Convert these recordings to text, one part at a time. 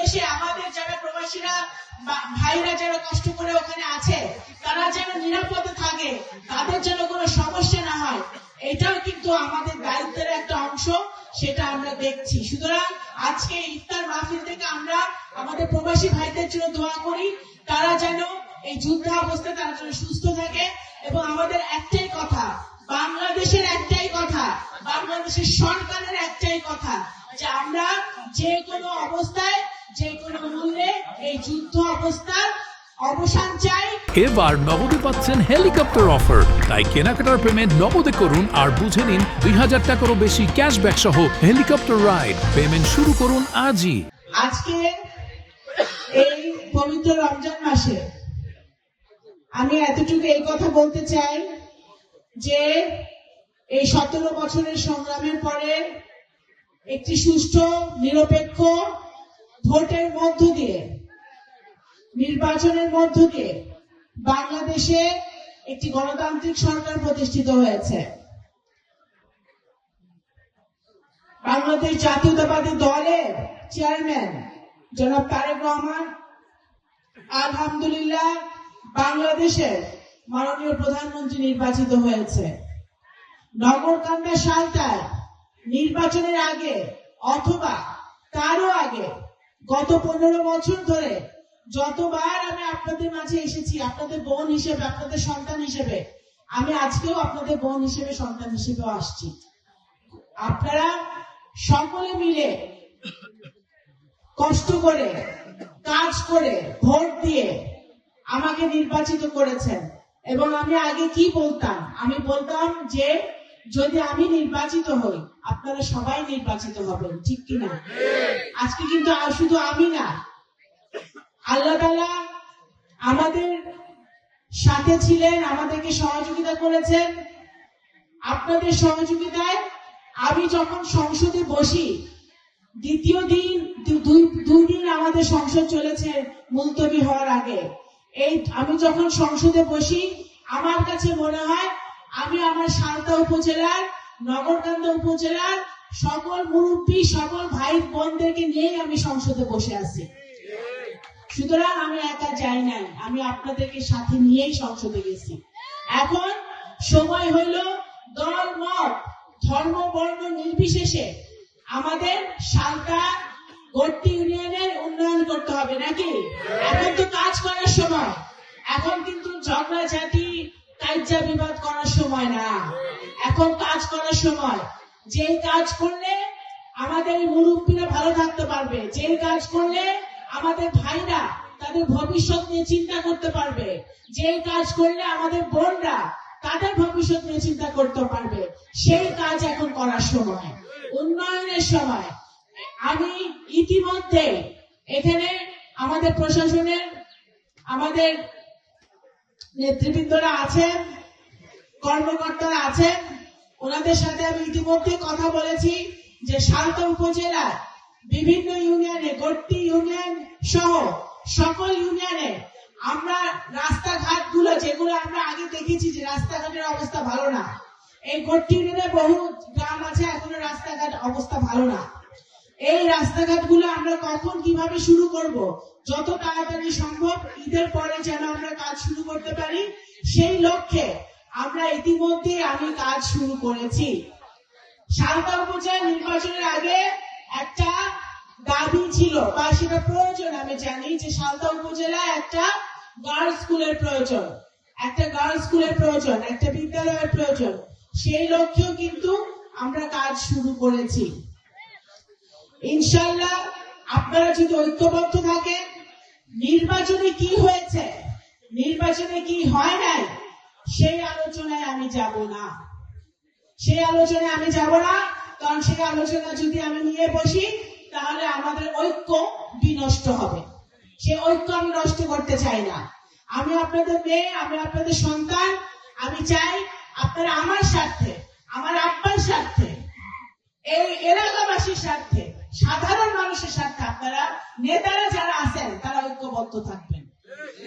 বাংলাদেশে আমাদের যারা প্রবাসীরা ভাইরা যারা কষ্ট করে ওখানে আছে তারা যেন নিরাপদে থাকে, তাদের যেন কোনো সমস্যা না হয়, এটাও কিন্তু আমাদের দায়িত্বের একটা অংশ, সেটা আমরা দেখছি। সুতরাং আজকে ইফতার মাহফিল থেকে আমরা আমাদের প্রবাসী ভাইদের জন্য দোয়া করি, তারা যেন এই যুদ্ধাবস্থায় তারা যেন সুস্থ থাকে। এবং আমাদের একটাই কথা, বাংলাদেশের একটাই কথা, বাংলাদেশের সরকারের একটাই কথা, যে আমরা যে কোনো অবস্থায় যে কোনো মূল্যে এই যুদ্ধ অবস্থার অবসান চাই। এবার নগদে পাচ্ছেন হেলিকপ্টার অফার, তাই কেনাকাটার পেমেন্ট নগদে করুন আর বুঝে নিন 2000 টাকারও বেশি ক্যাশব্যাক সহ হেলিকপ্টার রাইড। পেমেন্ট শুরু করুন আজই। আজকে এই পবিত্র রমজান মাসে আমি এতটুকু এই কথা বলতে চাই যে এই 17 বছরের সংগ্রামের পরে একটি সুষ্ঠু নিরপেক্ষ ভোটের মধ্য দিয়ে, নির্বাচনের মধ্য দিয়ে বাংলাদেশে একটি গণতান্ত্রিক সরকার প্রতিষ্ঠিত হয়েছে। বাংলাদেশ জাতীয়তাবাদী দলের চেয়ারম্যান জনাব তারেক রহমান আলহামদুলিল্লাহ বাংলাদেশের মাননীয় প্রধানমন্ত্রী নির্বাচিত হয়েছে। নগরকান্দা সালটায় নির্বাচনের আগে অথবা তারও আগে গত 15 বছর ধরে যতবার আমি আপনাদের মাঝে এসেছি, আপনাদের বোন হিসেবে, আপনাদের সন্তান হিসেবে, আমি আজকেও আপনাদের বোন হিসেবে, সন্তান হিসেবেও আসছি। আপনারা সকলে মিলে কষ্ট করে কাজ করে ভোট দিয়ে আমাকে নির্বাচিত করেছেন। এবং আমি আগে কি বলতাম, আমি বলতাম যে যদি আমি নির্বাচিত হই আপনারা সবাই নির্বাচিত হবেন, ঠিক কিনা? আজকে কিন্তু শুধু আমি না, আল্লাহ তাআলা আমাদের সাথে ছিলেন, আমাদেরকে সহযোগিতা করেছেন। আপনাদের সহযোগিতায় আমি যখন সংসদে বসি, দ্বিতীয় দিন, দুই দিন আমাদের সংসদ চলেছে মুলতবি হওয়ার আগে, আমি যখন সংসদে বসি আমার কাছে মনে হয় আমি আমার সালতা উপজেলার, নগরকান্দা উপজেলার সকল মুরব্বী, সকল ভাই বোনদেরকে নিয়ে আমি সংসদে বসে আছি। সুতরাং আমি একা যাই নাই, আমি আপনাদেরকে সাথে নিয়েই সংসদে গেছি। এখন সময় হইল দল মত ধর্ম বর্ণ নির্বিশেষে আমাদের সালতা গড়তি ইউনিয়নের উন্নয়ন করতে হবে, নাকি? এখন তো কাজ করার সময়, এখন কিন্তু ঝগড়া ঝাঁটি কাইজা বিবাদ করার সময় না, এখন কাজ করার সময়। যে কাজ করলে আমাদের মুরব্বীরা ভালো থাকতে পারবে, যে কাজ করলে আমাদের ভাইরা তাদের ভবিষ্যৎ নিয়ে চিন্তা করতে পারবে, যে কাজ করলে আমাদের বোনরা তাদের ভবিষ্যৎ নিয়ে চিন্তা করতে পারবে, সেই কাজ এখন করার সময়, উন্নয়নের সময়। আমি ইতিমধ্যে এখানে আমাদের প্রশাসনের আমাদের নেতৃবৃন্দরা আছেন, কর্মকর্তারা আছেন, ওনাদের সাথে আমি ইতিমধ্যে কথা বলেছি যে সালতা উপজেলার বিভিন্ন ইউনিয়নে, গড়তি ইউনিয়ন সহ সকল ইউনিয়নে আমরা রাস্তাঘাট গুলো, যেগুলো আমরা আগে দেখেছি যে রাস্তাঘাটের অবস্থা ভালো না, এই গড়তি ইউনিয়নে বহু গ্রাম আছে এখনো রাস্তাঘাট অবস্থা ভালো না। এই রাস্তাঘাট গুলো আমরা কখন কিভাবে শুরু করব, যত তাড়াতাড়ি সম্ভব ঈদের পরে যেন আমরা কাজ শুরু করতে পারি, সেই লক্ষ্যে আমরা ইতিমধ্যে আমি কাজ শুরু করেছি। সালতা উপজেলা নির্বাচনের আগে একটা দাবি ছিল বা সেটা প্রয়োজন, আমি জানি যে সালতা উপজেলায় একটা গার্লস স্কুলের প্রয়োজন, একটা গার্লস স্কুলের প্রয়োজন, একটা বিদ্যালয়ের প্রয়োজন। সেই লক্ষ্যেও কিন্তু আমরা কাজ শুরু করেছি। ইনশাআল্লাহ আপনারা যদি ঐক্যবদ্ধ থাকেন, নির্বাচনে কি হয়েছে, নির্বাচনে কি হয় নাই, সেই আলোচনায় আমি যাব না, সেই আলোচনায় আমি যাব না। কারণ সেই আলোচনা যদি আমি নিয়ে বসি তাহলে আমাদের ঐক্য বিনষ্ট হবে, সেই ঐক্য আমি নষ্ট করতে চাই না। আমি আপনাদের মেয়ে, আমি আপনাদের সন্তান, আমি চাই আপনারা আমার স্বার্থে, আমার আব্বার স্বার্থে, এই এলাকাবাসীর স্বার্থে, সাধারণ মানুষের স্বার্থে আপনারা নেতারা যারা আছেন তারা ঐক্যবদ্ধ থাকবেন।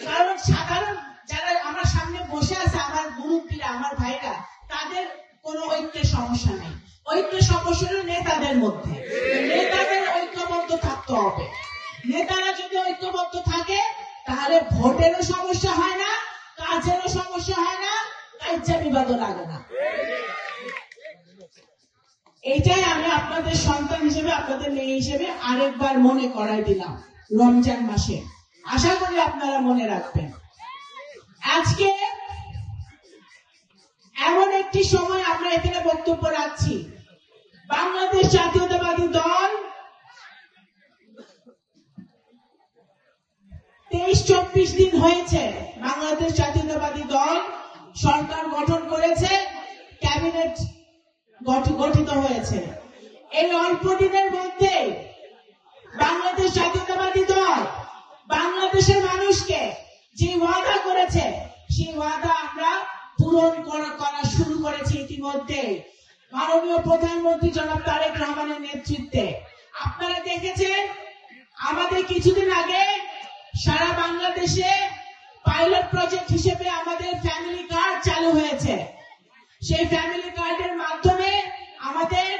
কারণ সাধারণ যারা আমার সামনে বসে আছে, আমার মুরব্বীরা, আমার ভাইরা, তাদের কোনো ঐক্যের সমস্যা নেই। ঐক্যের সমস্যা হলো নেতাদের মধ্যে, নেতাদের ঐক্যবদ্ধ থাকতে হবে। নেতারা যদি ঐক্যবদ্ধ থাকে তাহলে ভোটেরও সমস্যা হয় না, কাজেরও সমস্যা হয় না, কাজ্যা বিবাদও লাগে না। এইটাই আমি আপনাদের সন্তান হিসেবে, আপনাদের মেয়ে হিসেবে আরেকবার মনে করাই দিলাম রমজান মাসে। আশা করি আপনারা মনে রাখবেন। আজকে এমন একটি সময় আমরা এখানে বক্তব্য রাখছি, বাংলাদেশ জাতীয়তাবাদী দল 23-24 দিন হয়েছে বাংলাদেশ জাতীয়তাবাদী দল সরকার গঠন করেছে, ক্যাবিনেট গঠিত হয়েছে। এই অল্প দিনের মধ্যে বাংলাদেশ জাতীয়তাবাদী দল বাংলাদেশের মানুষকে যে ওয়াদা করেছে সেই ওয়াদা আমরা পূরণ করা শুরু করেছি ইতিমধ্যে মাননীয় প্রধানমন্ত্রী জনাব তারেক রহমানের নেতৃত্বে। আপনারা দেখেছেন আমাদের কিছুদিন আগে সারা বাংলাদেশে পাইলট প্রজেক্ট হিসেবে আমাদের ফ্যামিলি কার্ড চালু হয়েছে। সেই ফ্যামিলি কার্ডের মাধ্যমে আমাদের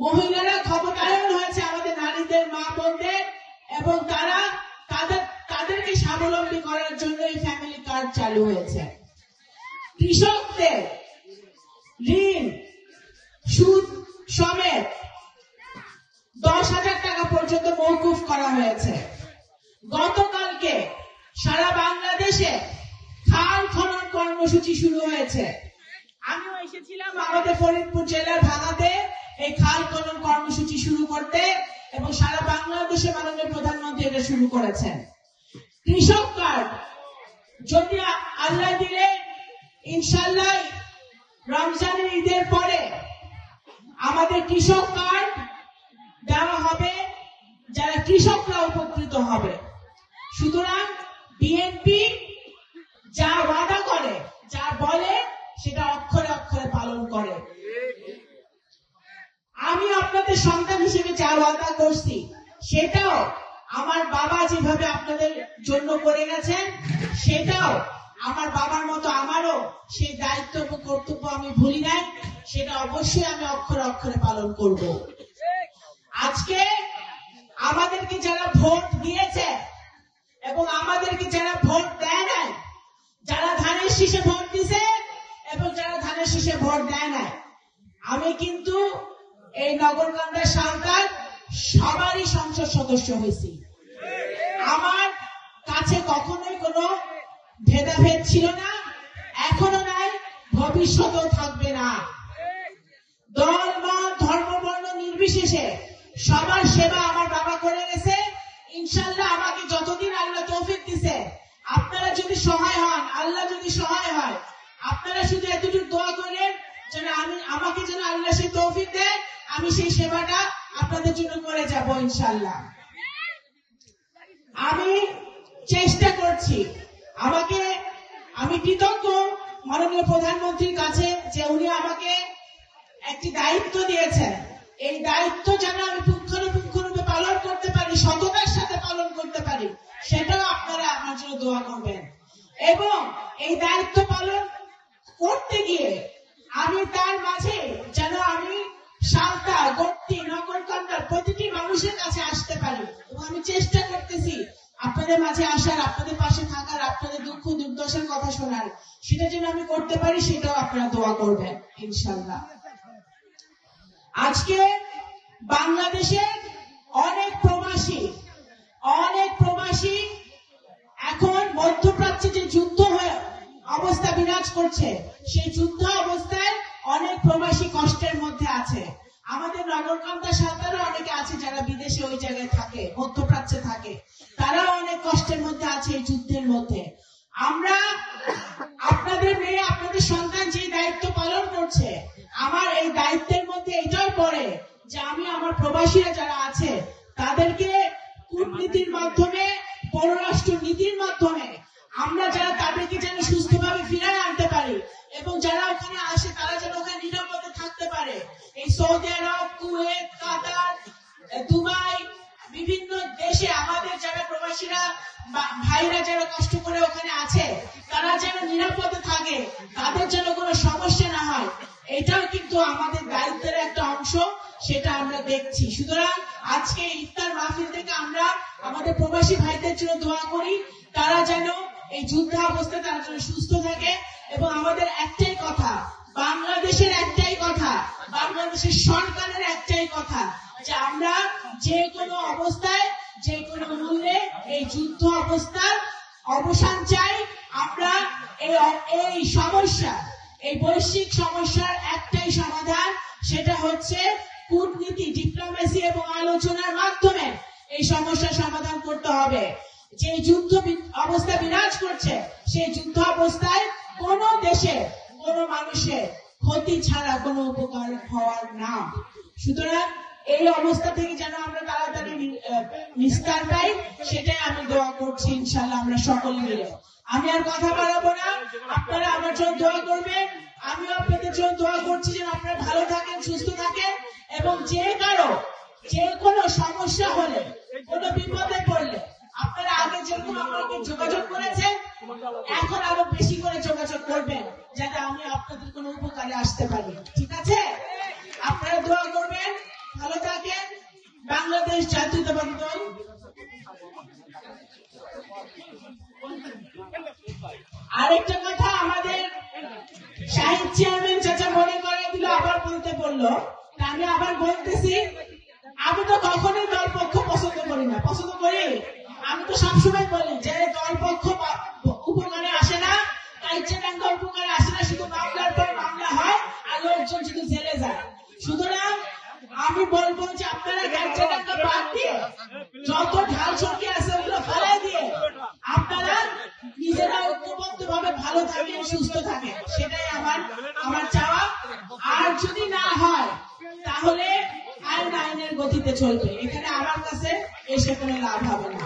মহিলারা ক্ষমতায়ন হয়েছে, আমাদের নারীদের, মা বোনদের, এবং তাদেরকে স্বাবলম্বী করার জন্য এই ফ্যামিলি কার্ড চালু হয়েছে। কৃষকদের ঋণ সুদ সমেত 10,000 টাকা পর্যন্ত মওকুফ করা হয়েছে। গতকালকে সারা বাংলাদেশে খাল খনন কর্মসূচি শুরু হয়েছে। আমিও এসেছিলাম আমাদের ফরিদপুর জেলার ভাঙাতে এই খাল খনন কর্মসূচি শুরু করতে, এবং সারা বাংলাদেশে মাননীয় প্রধানমন্ত্রী এটা শুরু করেছেন। কৃষক কার্ড যদি আল্লাহ দিলে ইনশাআল্লাহ রমজানের ঈদের পরে আমাদের কৃষক কার্ড দেওয়া হবে, যারা কৃষকরা উপকৃত হবে। সুতরাং বিএনপি যা ওয়াদা করে, যা বলে, সেটা অক্ষরে অক্ষরে পালন করে। আমি আপনাদের সন্তান হিসেবে যা ওয়াদা করছি সেটাও আমার বাবা যেভাবে আপনাদের জন্য করে গেছেন, সেটাও আমার বাবার মতো আমারও সেই দায়িত্ব ও কর্তব্য আমি ভুলি নাই, সেটা অবশ্যই আমি অক্ষরে অক্ষরে পালন করব। আজকে আমাদেরকে যারা ভোট দিয়েছে এবং আমাদেরকে যারা ভোট দেয় নাই, যারা ধানের শীষে ভোট দিছে এবং যারা ধানের শীষে ভোট দেয় নাই, আমি কিন্তু এই নগরকান্দা সালকার সবারই সংসদ সদস্য হয়েছি। আমার কাছে কখনোই কোনো ভেদাভেদ ছিল না, এখনো নাই, ভবিষ্যতেও থাকবে না। দল মত ধর্ম বর্ণ নির্বিশেষে সবার সেবা আমার বাবা করে গেছে। ইনশাআল্লাহ আমাকে যতদিন আল্লাহ তৌফিক দিছে, আপনারা যদি সহায় হন, আল্লাহ যদি সহায় হয়, আপনারা শুধু এতটুকু দোয়া করেন যেন আমাকে যেন আল্লাহ সেই তৌফিক দেয়, আমি সেই সেবাটা আপনাদের জন্য করে যাব ইনশাআল্লাহ। আমি চেষ্টা করছি, আমি কৃতজ্ঞ মাননীয় প্রধানমন্ত্রীর কাছে যে উনি আমাকে একটি দায়িত্ব দিয়েছেন। এই দায়িত্ব যেন আমি পুঙ্খানুপুঙ্খরূপে পালন করতে পারি, সততার সাথে পালন করতে পারি, সেটাও আপনারা আমার জন্য দোয়া করবেন। এবং এই দায়িত্ব পালন করতে গিয়ে আমি তার মাঝে যেন আমি সালতা, গর্তি, নগরকান্দার প্রতিটি মানুষের কাছে আসতে পারি, এবং আমি চেষ্টা করতেছি আপনাদের মাঝে আসার, আপনাদের পাশে থাকার, আপনাদের দুঃখ দুর্দশার কথা শোনার। সেটা যেন আমি করতে পারি, সেটাও আপনারা দোয়া করবেন ইনশাআল্লাহ। আজকে বাংলাদেশের অনেক প্রবাসী এখন মধ্যপ্রাচ্যে যে যুদ্ধ অবস্থা বিরাজ করছে, সেই যুদ্ধ অবস্থায় অনেক প্রবাসী কষ্টের মধ্যে আছে। আমাদের নগরকান্দা সাঁতারও অনেকে আছে যারা বিদেশে ওই জায়গায় থাকে, মধ্যপ্রাচ্যে থাকে, তারাও অনেক কষ্টের মধ্যে আছে এই যুদ্ধের মধ্যে। আমরা আপনাদের মেয়ে, আপনাদের সন্তান যে দায়িত্ব পালন করছে, আমার এই দায়িত্বের মধ্যে এটাও পড়ে যে আমি আমার প্রবাসীরা যারা আছে তাদেরকে কূটনীতির মাধ্যমে, পররাষ্ট্র নীতির মাধ্যমে আমরা যারা তাদেরকে যেন সুস্থভাবে ফিরিয়ে আনতে পারি, এবং যারা ওখানে আসে তারা যেন ওখানে নিরাপদে থাকতে পারে। এই সৌদি আরব, কুয়েত, কাতার, দুবাই, বিভিন্ন দেশে আমাদের যারা প্রবাসীরা ভাইরা যারা কষ্ট করে ওখানে আছে, তারা যেন নিরাপদে থাকে, তাদের যেন কোনো সমস্যা না হয়, এটাও কিন্তু আমাদের দায়িত্বের একটা অংশ, সেটা আমরা দেখছি। সুতরাং আজকে ইফতার মাহফিল থেকে আমরা আমাদের প্রবাসী ভাইদের জন্য দোয়া করি, তারা যেন এই যুদ্ধ অবস্থায় তারা যেন সুস্থ থাকে। এবং আমাদের একটাই কথা, বাংলাদেশের একটাই কথা, বাংলাদেশের সরকারের একটাই কথা, যে আমরা যে কোনো অবস্থায় যে কোনো মূল্যে এই যুদ্ধ অবস্থার অবসান চাই। আমরা এই সমস্যা, এই বৈশ্বিক সমস্যার একটাই সমাধান, সেটা হচ্ছে কূটনীতি, ডিপ্লোমেসি এবং আলোচনার মাধ্যমে এই সমস্যার সমাধান করতে হবে। যে যুদ্ধ অবস্থা বিরাজ করছে, সেই যুদ্ধ অবস্থায় কোন দেশে কোন মানুষের ক্ষতি ছাড়া কোনো উপকার হওয়ার না। সুতরাং এই অবস্থা থেকে যেন আমরা তাড়াতাড়ি নিস্তার পাই, সেটাই আমি দোয়া করছি ইনশাআল্লাহ আমরা সকলে মিলে। আমি আর কথা বাড়াবো না, আপনারা আমার জন্য দোয়া করবেন, আমিও আপনাদের জন্য দোয়া করছি যেন আপনারা ভালো থাকেন, সুস্থ থাকেন। এবং যে কারো যে কোনো সমস্যা হলে, কোনো বিপদে পড়লে, আপনারা আগে যেরকম আমাকে যোগাযোগ করেছেন, এখন আরো বেশি করে যোগাযোগ করবেন, যাতে আমি আপনাদের কোনো উপকারে আসতে পারি। ঠিক আছে? আপনারা দোয়া করবেন, ভালো থাকেন। বাংলাদেশ জাতীয়তাবাদী দল। আরেকটা কথা, আমাদের শাহিদ চেয়ারম্যান চাচা মনে করে দিল, আবার বলতে বললো, আমি আবার বলতেছি, আমি তো কখনোই দল পক্ষ পছন্দ করি না। পছন্দ করি? আমি তো সবসময় বলি যে দল পক্ষ উপকারে আসে না, কাইচারাঙ্গা উপকারে আসে না, শুধু মামলার পর মামলা হয় আর লোকজন শুধু জেলে যায়। সুতরাং আমি বলবো যে আপনারা কাইচারাঙ্গা বাদ দিয়ে, যত ঢাল চকি আছে ওগুলো ফেলাই দিয়ে আপনারা নিজেরা ঐক্যবদ্ধ ভাবে ভালো থাকেন, সুস্থ থাকেন, সেটাই আমার চাওয়া। আর যদি না হয় তাহলে আইনের গতিতে চলবে, এখানে আমার কাছে এসে কোনো লাভ হবে না।